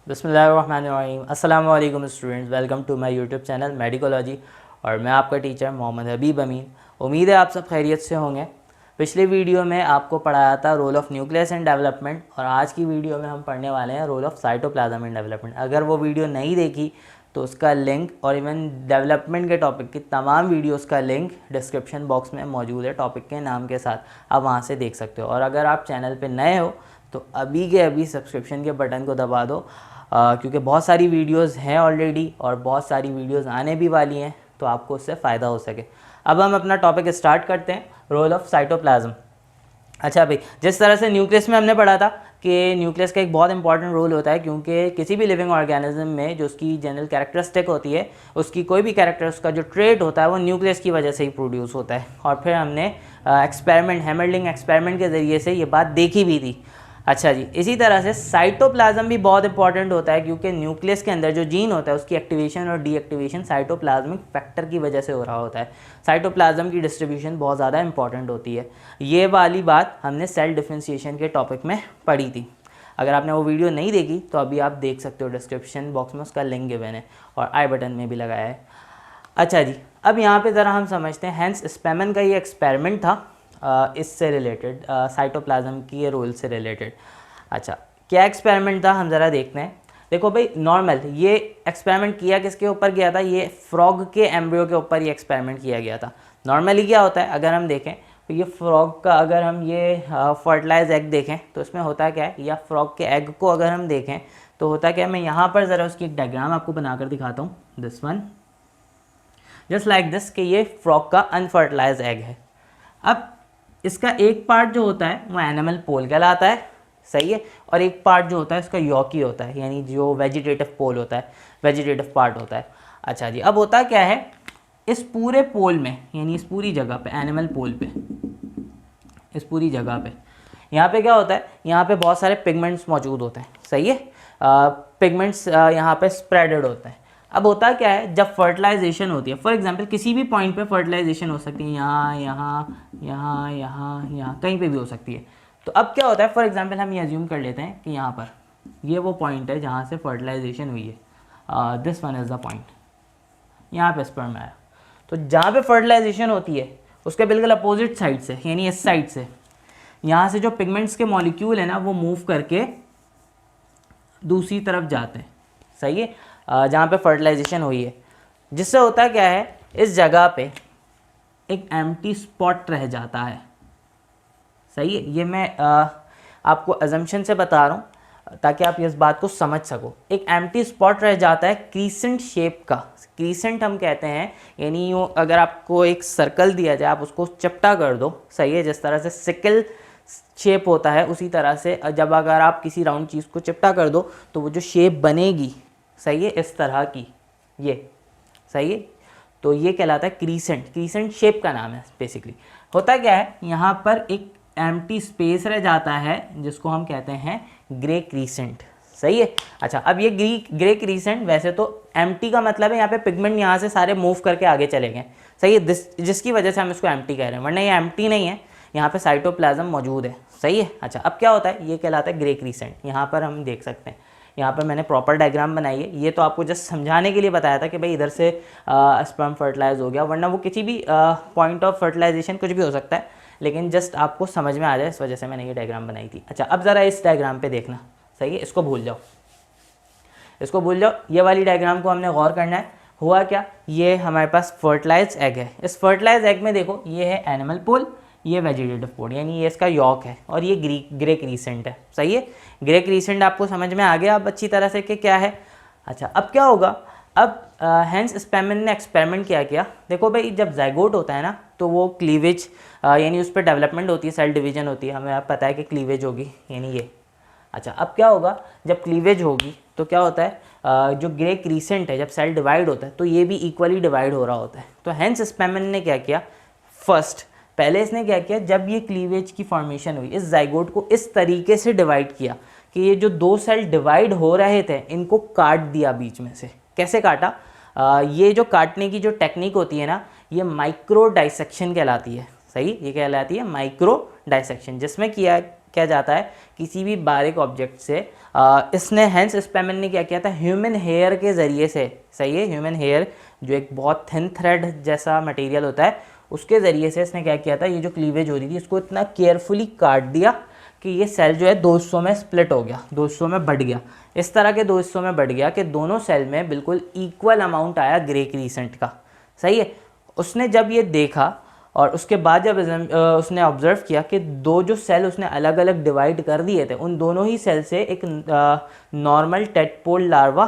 बिस्मिल्लाहिर्रहमानिर्रहीम। अस्सलाम वालेकुम students, welcome to my YouTube channel Medicology और मैं आपका टीचर मोहम्मद हबीब अमीन। उम्मीद है आप सब खैरियत से होंगे। पिछले वीडियो में आपको पढ़ाया था role of nucleus in development और आज की वीडियो में हम पढ़ने वाले हैं role of cytoplasm in development. अगर वो वीडियो नहीं देखी तो उसका लिंक और इवन डेवलपमेंट के टॉपिक की तमाम वीडियोस का लिंक डिस्क्रिप्शन बॉक्स में मौजूद है टॉपिक के नाम के साथ, आप वहाँ से देख सकते हो। और अगर आप चैनल पे नए हो तो अभी के अभी सब्सक्रिप्शन के बटन को दबा दो, क्योंकि बहुत सारी वीडियोस हैं ऑलरेडी और बहुत सारी वीडियोस आने भी वाली हैं, तो आपको उससे फ़ायदा हो सके। अब हम अपना टॉपिक स्टार्ट करते हैं, रोल ऑफ साइटोप्लाज्म। अच्छा भाई, जिस तरह से न्यूक्लियस में हमने पढ़ा था कि न्यूक्लियस का एक बहुत इंपॉर्टेंट रोल होता है, क्योंकि किसी भी लिविंग ऑर्गेनिज्म में जो उसकी जनरल कैरेक्टरिस्टिक होती है, उसकी कोई भी कैरेक्टर, उसका जो ट्रेट होता है वो न्यूक्लियस की वजह से ही प्रोड्यूस होता है। और फिर हमने एक्सपेरिमेंट, हैमरलिंग एक्सपेरिमेंट के ज़रिए से ये बात देखी भी थी। अच्छा जी, इसी तरह से साइटोप्लाज्म भी बहुत इंपॉर्टेंट होता है, क्योंकि न्यूक्लियस के अंदर जो जीन होता है उसकी एक्टिवेशन और डीएक्टिवेशन साइटोप्लाज्मिक फैक्टर की वजह से हो रहा होता है। साइटोप्लाज्म की डिस्ट्रीब्यूशन बहुत ज़्यादा इंपॉर्टेंट होती है। ये वाली बात हमने सेल डिफरेंशिएशन के टॉपिक में पढ़ी थी। अगर आपने वो वीडियो नहीं देखी तो अभी आप देख सकते हो, डिस्क्रिप्शन बॉक्स में उसका लिंक गिवन है और आई बटन में भी लगाया है। अच्छा जी, अब यहाँ पे ज़रा हम समझते हैं हैंस स्पैमन का ये एक्सपेरिमेंट था, इससे रिलेटेड, साइटोप्लाज्म की ये रोल से रिलेटेड। अच्छा, क्या एक्सपेरिमेंट था हम ज़रा देखते हैं। देखो भाई, नॉर्मल ये एक्सपेरिमेंट किया किसके ऊपर गया था? ये फ्रॉग के एम्ब्रियो के ऊपर ये एक्सपेरिमेंट किया गया था। नॉर्मली क्या होता है, अगर हम देखें तो ये फ्रॉग का, अगर हम ये फर्टिलाइज एग देखें तो इसमें होता क्या है, या फ्रॉग के एग को अगर हम देखें तो होता क्या है, मैं यहाँ पर ज़रा उसकी एक डायग्राम आपको बनाकर दिखाता हूँ। This one, just like this, कि ये फ्रॉग का अनफर्टिलाइज एग है। अब इसका एक पार्ट जो होता है वो एनिमल पोल कहलाता है, सही है, और एक पार्ट जो होता है इसका यॉकी होता है, यानी जो वेजिटेटिव पोल होता है, वेजिटेटिव पार्ट होता है। अच्छा जी, अब होता क्या है, इस पूरे पोल में, यानी इस पूरी जगह पे, एनिमल पोल पे, इस पूरी जगह पे, यहाँ पे क्या होता है, यहाँ पे बहुत सारे पिगमेंट्स मौजूद होते हैं, सही है। पिगमेंट्स यहाँ पे स्प्रेडेड होते हैं। अब होता क्या है, जब फर्टिलाइजेशन होती है, फॉर एग्जांपल किसी भी पॉइंट पे फर्टिलाइजेशन हो सकती है, यहाँ यहाँ यहाँ यहाँ यहाँ कहीं पे भी हो सकती है। तो अब क्या होता है, फॉर एग्जांपल हम ये अज्यूम कर लेते हैं कि यहाँ पर ये वो पॉइंट है जहाँ से फर्टिलाइजेशन हुई है। This one is the point, यहाँ पे स्पर्म आया। तो जहाँ पे फर्टिलाइजेशन होती है उसके बिल्कुल अपोजिट साइड से, यानी इस साइड से, यहाँ से जो पिगमेंट्स के मॉलिक्यूल है ना, वो मूव करके दूसरी तरफ जाते हैं, सही है, जहाँ पे फर्टिलाइजेशन हुई है। जिससे होता क्या है, इस जगह पे एक एम्प्टी स्पॉट रह जाता है, सही है। ये मैं आपको अजम्पशन से बता रहा हूँ ताकि आप इस बात को समझ सको। एक एम्प्टी स्पॉट रह जाता है क्रीसेंट शेप का, क्रीसेंट हम कहते हैं, यानी अगर आपको एक सर्कल दिया जाए, आप उसको चपटा कर दो, सही है, जिस तरह से सिकल शेप होता है उसी तरह से जब अगर आप किसी राउंड चीज़ को चिपटा कर दो तो वो जो शेप बनेगी, सही है, इस तरह की, ये सही है, तो ये कहलाता है क्रीसेंट। क्रीसेंट शेप का नाम है बेसिकली। होता क्या है, यहाँ पर एक एम्प्टी स्पेस रह जाता है जिसको हम कहते हैं ग्रे क्रीसेंट, सही है। अच्छा, अब ये ग्रे क्रीसेंट, वैसे तो एम्प्टी का मतलब है यहाँ पे पिगमेंट यहाँ से सारे मूव करके आगे चले गए, सही है, जिसकी वजह से हम इसको एम्प्टी कह रहे हैं, वरना ये एम्प्टी नहीं है, यहाँ पे साइटोप्लाज्म मौजूद है, सही है। अच्छा, अब क्या होता है, ये कहलाता है ग्रे क्रीसेंट। यहाँ पर हम देख सकते हैं, यहाँ पर मैंने प्रॉपर डायग्राम बनाई है। ये तो आपको जस्ट समझाने के लिए बताया था कि भाई इधर से स्पर्म फर्टिलाइज हो गया, वरना वो किसी भी पॉइंट ऑफ फर्टिलाइजेशन कुछ भी हो सकता है, लेकिन जस्ट आपको समझ में आ जाए इस वजह से मैंने ये डायग्राम बनाई थी। अच्छा, अब ज़रा इस डायग्राम पे देखना, सही है, इसको भूल जाओ, इसको भूल जाओ, ये वाली डायग्राम को हमने गौर करना है। हुआ क्या, ये हमारे पास फर्टिलाइज एग है। इस फर्टिलाइज एग में देखो, ये है एनिमल पोल, ये वेजिटेटिव पोल, यानी ये इसका यॉक है, और ये ग्रे क्रीसेंट है, सही है। ग्रे क्रीसेंट आपको समझ में आ गया अब अच्छी तरह से कि क्या है। अच्छा, अब क्या होगा, अब हैंस स्पैमन ने एक्सपेरिमेंट किया। देखो भाई, जब ज़ाइगोट होता है ना, तो वो क्लीवेज, यानी उस पर डेवलपमेंट होती है, सेल डिवीजन होती है, हमें आप पता है कि क्लीवेज होगी, यानी ये। अच्छा, अब क्या होगा, जब क्लीवेज होगी तो क्या होता है, जो ग्रे क्रीसेंट है, जब सेल डिवाइड होता है तो ये भी इक्वली डिवाइड हो रहा होता है। तो हैंस स्पैमन ने क्या किया, पहले इसने क्या किया, जब ये क्लीवेज की फॉर्मेशन हुई, इस जाइगोट को इस तरीके से डिवाइड किया कि ये जो दो सेल डिवाइड हो रहे थे इनको काट दिया बीच में से। कैसे काटा, ये जो काटने की जो टेक्निक होती है ना, ये माइक्रो डाइसेक्शन कहलाती है, सही, ये कहलाती है माइक्रो डाइसेक्शन, जिसमें किया जाता है किसी भी बारीक ऑब्जेक्ट से। इसने हेंस स्पैमन ने क्या किया था, ह्यूमन हेयर के ज़रिए से, सही है, ह्यूमन हेयर जो एक बहुत थिन थ्रेड जैसा मटेरियल होता है उसके ज़रिए से इसने क्या किया था, ये जो क्लीवेज हो रही थी इसको इतना केयरफुली काट दिया कि ये सेल जो है 2 हिस्सों में स्प्लिट हो गया, 2 हिस्सों में बढ़ गया। इस तरह के 2 हिस्सों में बढ़ गया कि दोनों सेल में बिल्कुल इक्वल अमाउंट आया ग्रे क्रीसेंट का, सही है। उसने जब ये देखा और उसके बाद जब उसने ऑब्जर्व किया कि दो जो सेल उसने अलग अलग डिवाइड कर दिए थे उन दोनों ही सेल से एक नॉर्मल टेडपोल लार्वा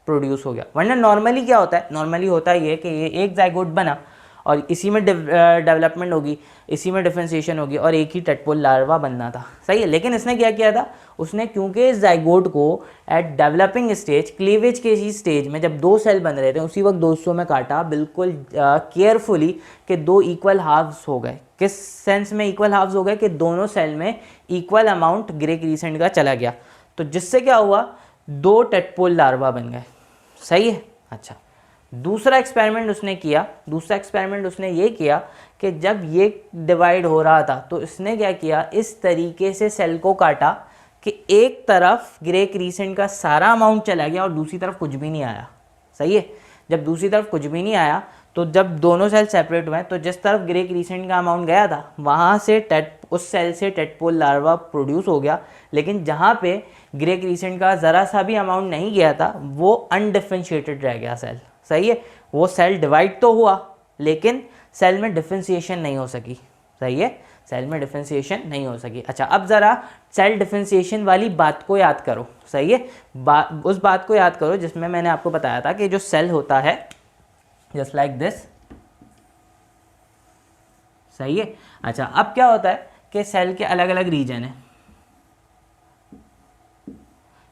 प्रोड्यूस हो गया। वरना नॉर्मली क्या होता है, नॉर्मली होता है ये कि ये एक जाइगोट बना और इसी में डेवलपमेंट होगी, इसी में डिफरेंशिएशन होगी और एक ही टेडपोल लार्वा बनना था, सही है। लेकिन इसने क्या किया था, उसने क्योंकि इस जाइगोट को एट डेवलपिंग स्टेज, क्लीवेज के ही स्टेज में जब 2 सेल बन रहे थे उसी वक्त 2 हिस्सों में काटा बिल्कुल केयरफुली कि 2 इक्वल हाफ्स हो गए। किस सेंस में इक्वल हाफ्स हो गए कि दोनों सेल में इक्वल अमाउंट ग्रे क्रीसेंट का चला गया, तो जिससे क्या हुआ, 2 टेडपोल लार्वा बन गए, सही है। अच्छा, दूसरा एक्सपेरिमेंट उसने किया, दूसरा एक्सपेरिमेंट उसने ये किया कि जब ये डिवाइड हो रहा था तो इसने क्या किया, इस तरीके से सेल को काटा कि एक तरफ ग्रे क्रीसेंट का सारा अमाउंट चला गया और दूसरी तरफ कुछ भी नहीं आया, सही है। जब दूसरी तरफ कुछ भी नहीं आया तो जब दोनों सेल सेपरेट हुए तो जिस तरफ ग्रे क्रीसेंट का अमाउंट गया था वहाँ से उस सेल से टेडपोल लार्वा प्रोड्यूस हो गया, लेकिन जहाँ पे ग्रे क्रीसेंट का ज़रा सा भी अमाउंट नहीं गया था वो अनडिफरेंशिएटेड रह गया सेल, सही है। वो सेल डिवाइड तो हुआ लेकिन सेल में डिफरेंशिएशन नहीं हो सकी, सही है, सेल में डिफरेंशिएशन नहीं हो सकी। अच्छा, अब ज़रा सेल डिफरेंशिएशन वाली बात को याद करो, सही है, उस बात को याद करो जिसमें मैंने आपको बताया था कि जो सेल होता है जस्ट लाइक दिस, सही है। अच्छा, अब क्या होता है कि सेल के अलग अलग रीजन है।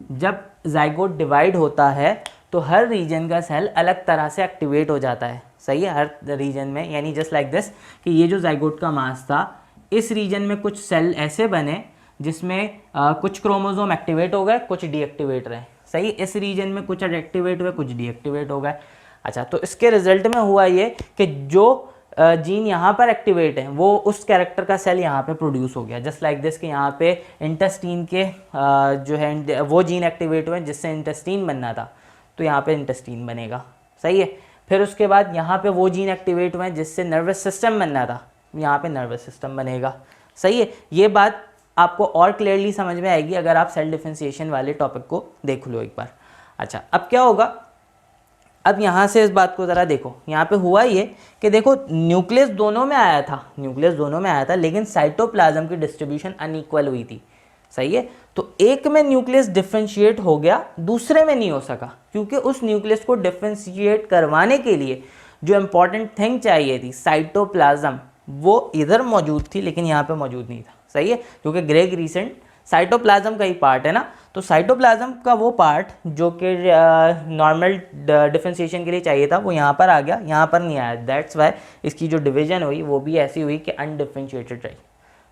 जब जाइगोट डिवाइड होता है तो हर रीजन का सेल अलग तरह से एक्टिवेट हो जाता है, सही है, हर रीजन में। यानी जस्ट लाइक दिस कि ये जो जाइगोट का मास था, इस रीजन में कुछ सेल ऐसे बने जिसमें कुछ क्रोमोसोम एक्टिवेट हो गए, कुछ डीएक्टिवेट रहे, सही। इस रीजन में कुछ एक्टिवेट हुए, कुछ डीएक्टिवेट हो गए। अच्छा, तो इसके रिजल्ट में हुआ ये कि जो जीन यहाँ पर एक्टिवेट है वो उस कैरेक्टर का सेल यहाँ पे प्रोड्यूस हो गया, जस्ट लाइक दिस कि यहाँ पे इंटेस्टीन के जो है वो जीन एक्टिवेट हुए जिससे इंटेस्टीन बनना था, तो यहाँ पे इंटेस्टीन बनेगा, सही है। फिर उसके बाद यहाँ पे वो जीन एक्टिवेट हुए जिससे नर्वस सिस्टम बनना था, यहाँ पे नर्वस सिस्टम बनेगा, सही है। ये बात आपको और क्लियरली समझ में आएगी अगर आप सेल डिफरेंशिएशन वाले टॉपिक को देख लो एक बार। अच्छा, अब क्या होगा, अब यहाँ से इस बात को ज़रा देखो, यहाँ पे हुआ ये कि देखो न्यूक्लियस दोनों में आया था, न्यूक्लियस दोनों में आया था, लेकिन साइटोप्लाज्म की डिस्ट्रीब्यूशन अनइक्वल हुई थी, सही है। तो एक में न्यूक्लियस डिफरेंशिएट हो गया, दूसरे में नहीं हो सका, क्योंकि उस न्यूक्लियस को डिफरेंशिएट करवाने के लिए जो इम्पॉर्टेंट थिंग चाहिए थी, साइटोप्लाज्म, वो इधर मौजूद थी लेकिन यहाँ पे मौजूद नहीं था, सही है, क्योंकि ग्रे क्रीसेंट साइटोप्लाज्म का ही पार्ट है ना। तो साइटोप्लाज्म का वो पार्ट जो कि नॉर्मल डिफरेंशिएशन के लिए चाहिए था वो यहाँ पर आ गया, यहाँ पर नहीं आया। दैट्स वाई इसकी जो डिवीजन हुई वो भी ऐसी हुई कि अनडिफरेंशिएटेड रही,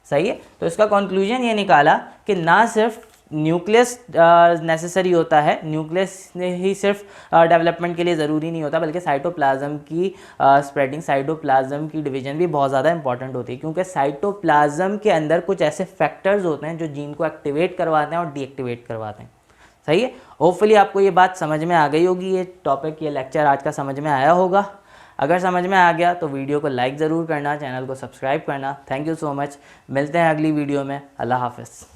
सही है। तो इसका कंक्लूजन ये निकाला कि ना सिर्फ न्यूक्लियस नेसेसरी होता है, न्यूक्लियस ही सिर्फ डेवलपमेंट के लिए ज़रूरी नहीं होता, बल्कि साइटोप्लाज्म की स्प्रेडिंग, साइटोप्लाज्म की डिवीजन भी बहुत ज़्यादा इंपॉर्टेंट होती है, क्योंकि साइटोप्लाज्म के अंदर कुछ ऐसे फैक्टर्स होते हैं जो जीन को एक्टिवेट करवाते हैं और डीएक्टिवेट करवाते हैं, सही है। होपफुली आपको ये बात समझ में आ गई होगी, ये टॉपिक, ये लेक्चर आज का समझ में आया होगा। अगर समझ में आ गया तो वीडियो को लाइक ज़रूर करना, चैनल को सब्सक्राइब करना। थैंक यू सो मच, मिलते हैं अगली वीडियो में। अल्लाह हाफ़िज़।